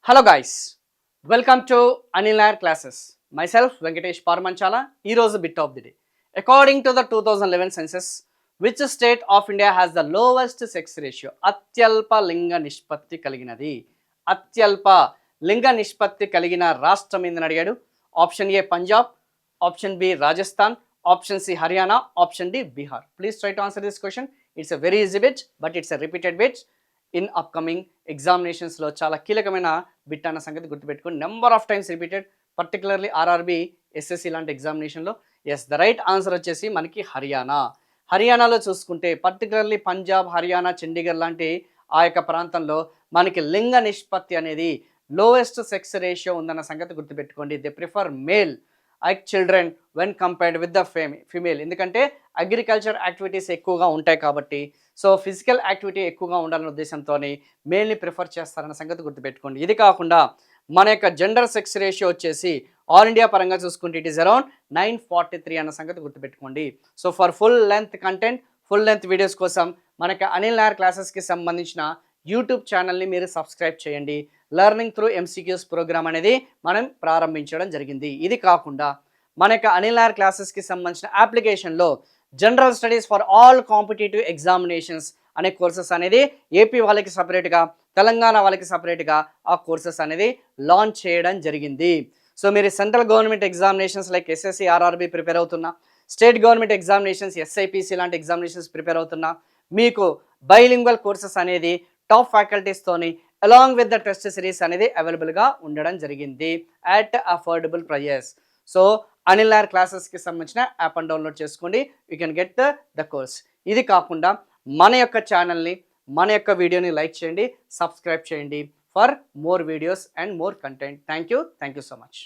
Hello guys, welcome to Anil Nayar classes. Myself Venkatesh Parmanchala. ఈరోజు bit of the day. According to the 2011 census, which state of India has the lowest sex ratio? అత్యల్ప లింగ నిష్పత్తి కలిగినది. అత్యల్ప లింగ నిష్పత్తి కలిగిన రాష్ట్రం ఏందని అడిగాడు. Option A Punjab, option B Rajasthan, option C Haryana, option D Bihar. Please try to answer this question. It's a very easy bit, but it's a repeated bit. In upcoming ఎగ్జామినేషన్స్లో చాలా కీలకమైన బిట్ అన్న సంగతి గుర్తుపెట్టుకుని, number of times repeated, particularly RRB, SSC లాంటి ఎగ్జామినేషన్లో. Yes, the right answer వచ్చేసి మనకి హర్యానా. హర్యానాలో చూసుకుంటే పర్టికులర్లీ పంజాబ్, హర్యానా, చండీగఢ్ లాంటి ఆ యొక్క ప్రాంతంలో మనకి లింగ నిష్పత్తి అనేది లోవెస్ట్ సెక్స్ రేషియో ఉందన్న సంగతి గుర్తుపెట్టుకోండి. They prefer male children when compared with the female. ఎందుకంటే అగ్రికల్చర్ యాక్టివిటీస్ ఎక్కువగా ఉంటాయి కాబట్టి, సో ఫిజికల్ యాక్టివిటీ ఎక్కువగా ఉండాలనే ఉద్దేశంతో మేల్ని ప్రిఫర్ చేస్తారన్న సంగతి గుర్తుపెట్టుకోండి. ఇది కాకుండా మన యొక్క జెండర్ సెక్స్ రేషియో వచ్చేసి ఆల్ ఇండియా పరంగా చూసుకుంటే ఇట్ ఈస్ అరౌండ్ 943 అన్న సంగతి గుర్తుపెట్టుకోండి. So for full length content, full length videos కోసం మనకి అనిల్ నాయర్ క్లాసెస్కి సంబంధించిన యూట్యూబ్ ఛానల్ని మీరు సబ్స్క్రైబ్ చేయండి. లెర్నింగ్ త్రూ ఎంసీక్యూస్ ప్రోగ్రామ్ అనేది మనం ప్రారంభించడం జరిగింది. ఇది కాకుండా మన యొక్క అనిల్ నాయర్ క్లాసెస్కి సంబంధించిన అప్లికేషన్లో general studies for all competitive examinations అనే కోర్సెస్ అనేది ఏపీ వాళ్ళకి సపరేట్గా, తెలంగాణ వాళ్ళకి సపరేట్గా ఆ కోర్సెస్ అనేది లాంచ్ చేయడం జరిగింది. సో మీరు central government examinations like SSC, RRB prepare అవుతున్నా, స్టేట్ గవర్నమెంట్ ఎగ్జామినేషన్స్ ఎస్ఐపిసి లాంటి ఎగ్జామినేషన్స్ ప్రిపేర్ అవుతున్నా, మీకు బైలింగ్వల్ కోర్సెస్ అనేది టాప్ ఫ్యాకల్టీస్తోని along with the test series అనేది అవైలబుల్గా ఉండడం జరిగింది at affordable prices. So Anil Nayar క్లాసెస్కి సంబంధించిన యాప్ని డౌన్లోడ్ చేసుకోండి. You can get the course. ఇది కాకుండా మన యొక్క ఛానల్ని, మన యొక్క వీడియోని లైక్ చేయండి, సబ్స్క్రైబ్ చేయండి for more videos and more content. Thank you so much.